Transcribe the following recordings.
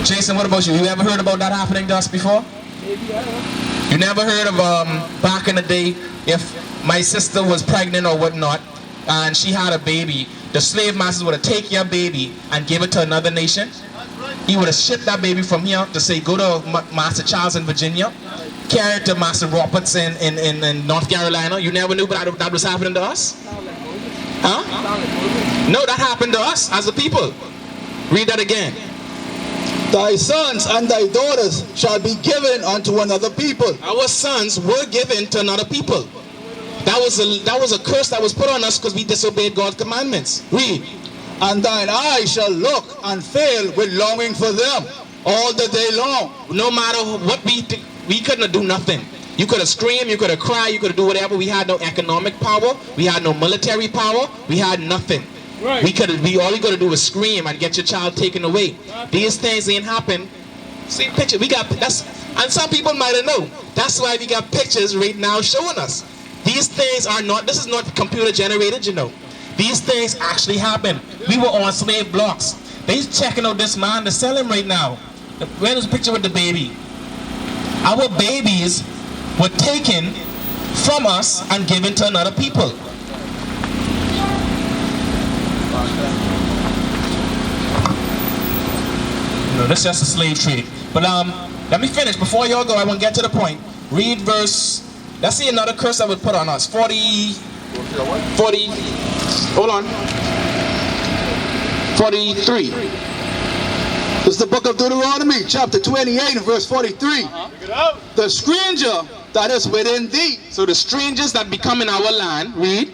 Jason, what about you? You ever heard about that happening to us before? You never heard of back in the day, if my sister was pregnant or whatnot, and she had a baby, the slave masters would have taken your baby and give it to another nation. He would have shipped that baby from here to say, go to Master Charles in Virginia, carry it to Master Roberts in North Carolina. You never knew that was happening to us? Huh? No, that happened to us as a people. Read that again. Thy sons and thy daughters shall be given unto another people. Our sons were given to another people. That was a curse that was put on us because we disobeyed God's commandments. Read. And thine eyes shall look and fail with longing for them all the day long. No matter what we couldn't do nothing. You could have screamed, you could have cried, you could have do whatever. We had no economic power, we had no military power, we had nothing. Right. All you gotta do is scream and get your child taken away. These things ain't happen. See picture, and some people might have known. That's why we got pictures right now showing us. These things are not, this is not computer generated, you know. These things actually happen. We were on slave blocks. They's checking out this man to sell him right now. Where's the picture with the baby? Our babies were taken from us and given to another people. No, that's just a slave trade. But let me finish. Before y'all go, I want to get to the point. Read verse, let's see another curse that was put on us. 40, hold on. 43. This is the book of Deuteronomy, chapter 28 and verse 43. The stranger that is within thee. So the strangers that become in our land, read,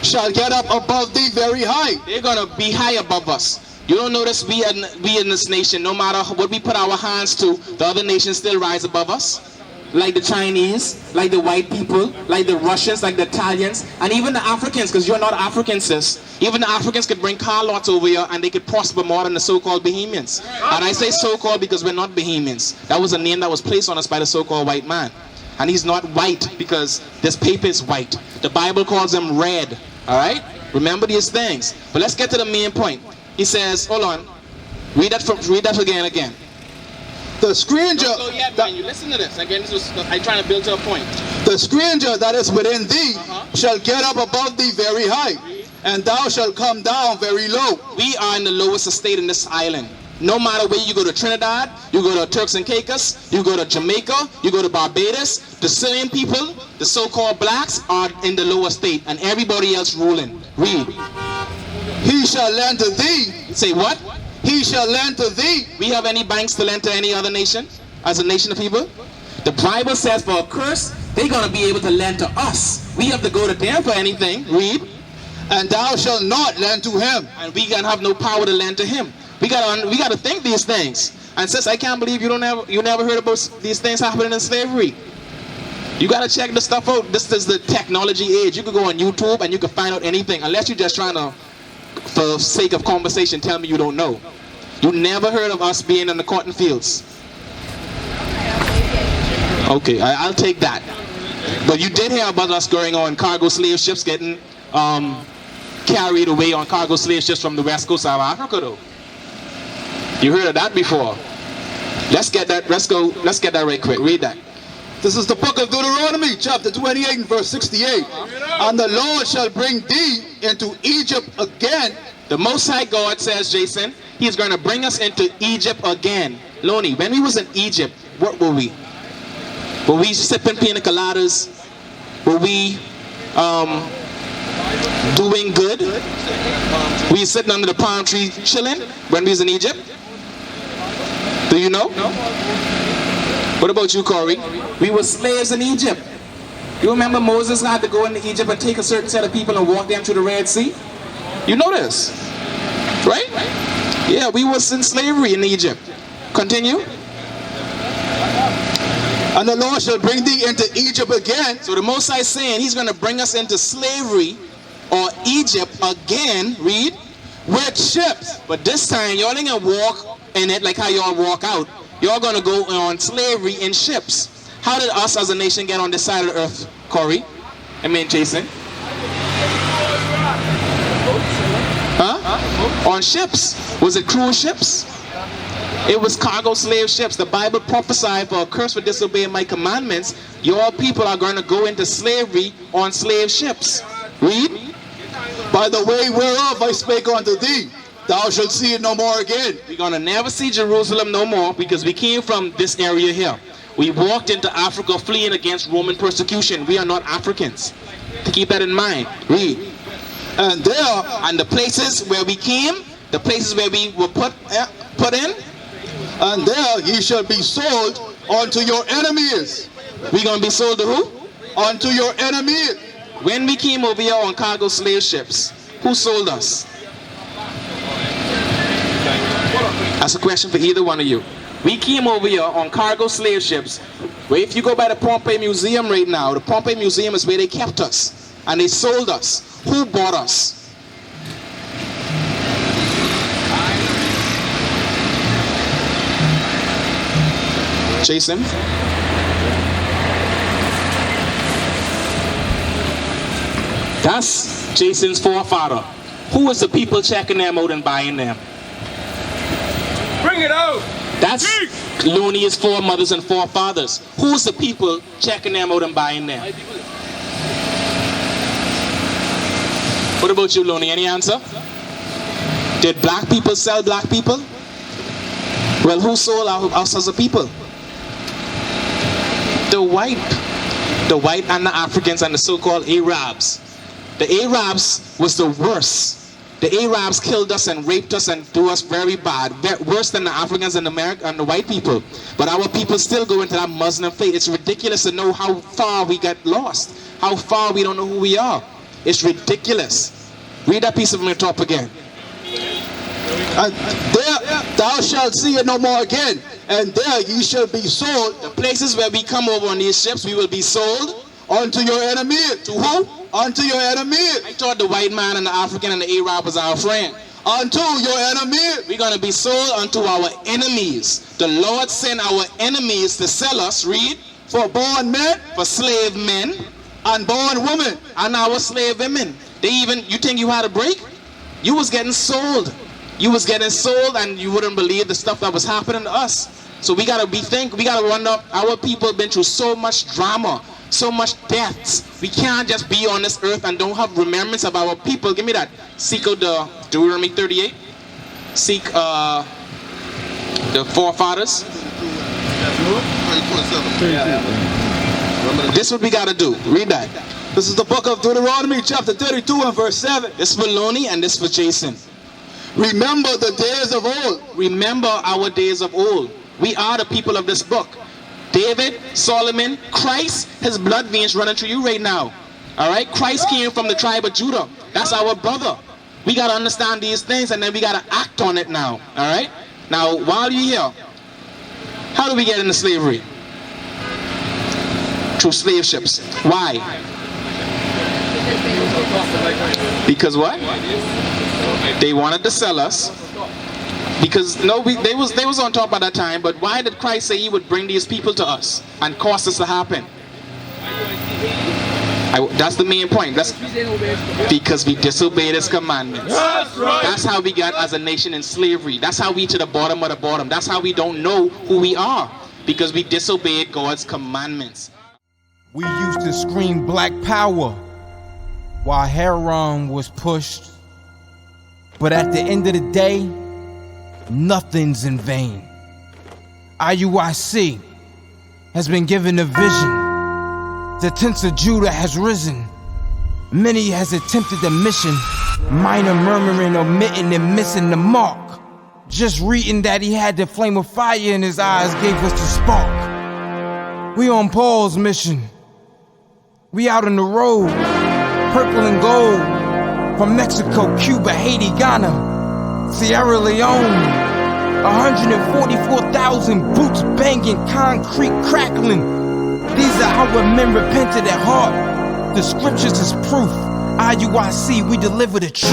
shall get up above thee very high. They're going to be high above us. You don't notice we in this nation, no matter what we put our hands to, the other nations still rise above us? Like the Chinese, like the white people, like the Russians, like the Italians, and even the Africans, because you're not African, sis. Even the Africans could bring car lots over here and they could prosper more than the so-called Bahamians. And I say so-called because we're not Bahamians. That was a name that was placed on us by the so-called white man. And he's not white because this paper is white. The Bible calls him red. Alright? Remember these things. But let's get to the main point. He says, hold on. Read that again. The stranger. Don't go yet, man. You listen to this. Again, I'm trying to build to a point. The stranger that is within thee shall get up above thee very high, and thou shalt come down very low. We are in the lowest estate in this island. No matter where you go to Trinidad, you go to Turks and Caicos, you go to Jamaica, you go to Barbados, the Syrian people, the so-called blacks are in the lower state, and everybody else ruling. Read. He shall lend to thee. Say what? He shall lend to thee. We have any banks to lend to any other nation as a nation of people? The Bible says for a curse, they're going to be able to lend to us. We have to go to them for anything. Read. And thou shalt not lend to him. And we can have no power to lend to him. We got to think these things. And sis, I can't believe you never heard about these things happening in slavery. You got to check the stuff out. This is the technology age. You can go on YouTube and you can find out anything, unless you're just trying to, for sake of conversation, tell me you don't know. You never heard of us being in the cotton fields. Okay, I'll take that. But you did hear about us going on cargo slave ships getting carried away on cargo slave ships from the west coast of Africa, though. You heard of that before. Let's get that right quick. Read that. This is the book of Deuteronomy, chapter 28 and verse 68. And the Lord shall bring thee into Egypt again. The Most High God says, Jason, He's going to bring us into Egypt again. Lonnie, when we was in Egypt, what were we? Were we sipping pina coladas? Were we doing good? Were you sitting under the palm tree chilling when we was in Egypt? Do you know? No. What about you, Corey? We were slaves in Egypt. You remember Moses had to go into Egypt and take a certain set of people and walk them through the Red Sea? You know this, right? Yeah, we was in slavery in Egypt. Continue. And the Lord shall bring thee into Egypt again. So the Most High is saying He's going to bring us into slavery or Egypt again. Read. With ships. But this time, y'all ain't going to walk in it like how y'all walk out. Y'all going to go on slavery in ships. How did us as a nation get on this side of the earth, Corey? I mean, Jason? Huh? On ships. Was it cruise ships? It was cargo slave ships. The Bible prophesied for a curse for disobeying my commandments. Your people are going to go into slavery on slave ships. Read. By the way whereof I spake unto thee, thou shalt see it no more again. We're going to never see Jerusalem no more because we came from this area here. We walked into Africa fleeing against Roman persecution. We are not Africans. To keep that in mind. Read. And there, And the places where we came, the places where we were put in, and there ye shall be sold unto your enemies. we're going to be sold to who? Unto your enemies. When we came over here on cargo slave ships, who sold us? That's a question for either one of you. We came over here on cargo slave ships. Where if you go by the Pompeii Museum right now, the Pompeii Museum is where they kept us. And they sold us. Who bought us? Jason? That's Jason's forefather. Who was the people checking them out and buying them? Bring it out! That's Lonia's foremothers and forefathers. Who's the people checking them out and buying them? What about you, Loni? Any answer? Did black people sell black people? Well, who sold us as a people? The white and the Africans and the so-called Arabs. The Arabs was the worst. The Arabs killed us and raped us and do us very bad, worse than the Africans and the white people. But our people still go into that Muslim faith. It's ridiculous to know how far we got lost, how far we don't know who we are. It's ridiculous. Read that piece of my top again. And there thou shalt see it no more again, and there ye shall be sold. The places where we come over on these ships, we will be sold unto your enemy. to who? Unto your enemy. I thought the white man and the African and the Arab was our friend. Unto your enemy. We're going to be sold unto our enemies. The Lord sent our enemies to sell us, read, For born men for slave men and born women. and our slave women. You think you had a break? You was getting sold. You was getting sold and you wouldn't believe the stuff that was happening to us. So we gotta wonder, our people been through so much drama, so much deaths. We can't just be on this earth and don't have remembrance of our people. Give me that. Seek out the Deuteronomy 38. Seek the forefathers. This is what we gotta do. Read that. This is the book of Deuteronomy chapter 32 and verse 7. This is for Lonnie and this is for Jason. Remember the days of old. Remember our days of old. We are the people of this book. David, Solomon, Christ, his blood veins running through you right now. All right? Christ came from the tribe of Judah. That's our brother. We got to understand these things and then we got to act on it now. All right? Now, while you're here, how do we get into slavery? Through slave ships. Why? Because what? They wanted to sell us. Because they was on top at that time. But why did Christ say he would bring these people to us and cause this to happen? That's the main point. That's because we disobeyed his commandments. That's how we got as a nation in slavery. That's how we to the bottom of the bottom. That's how we don't know who we are. Because we disobeyed God's commandments. We used to scream black power while heroin was pushed. But at the end of the day, nothing's in vain. IUIC has been given a vision. The tents of Judah has risen. Many has attempted the mission, minor murmuring, omitting, and missing the mark. Just reading that he had the flame of fire in his eyes gave us the spark. We on Paul's mission. We out on the road, purple and gold, from Mexico, Cuba, Haiti, Ghana, Sierra Leone. 144,000 boots banging, concrete crackling. These are our men repented at heart. The scriptures is proof. IUIC, we deliver the truth.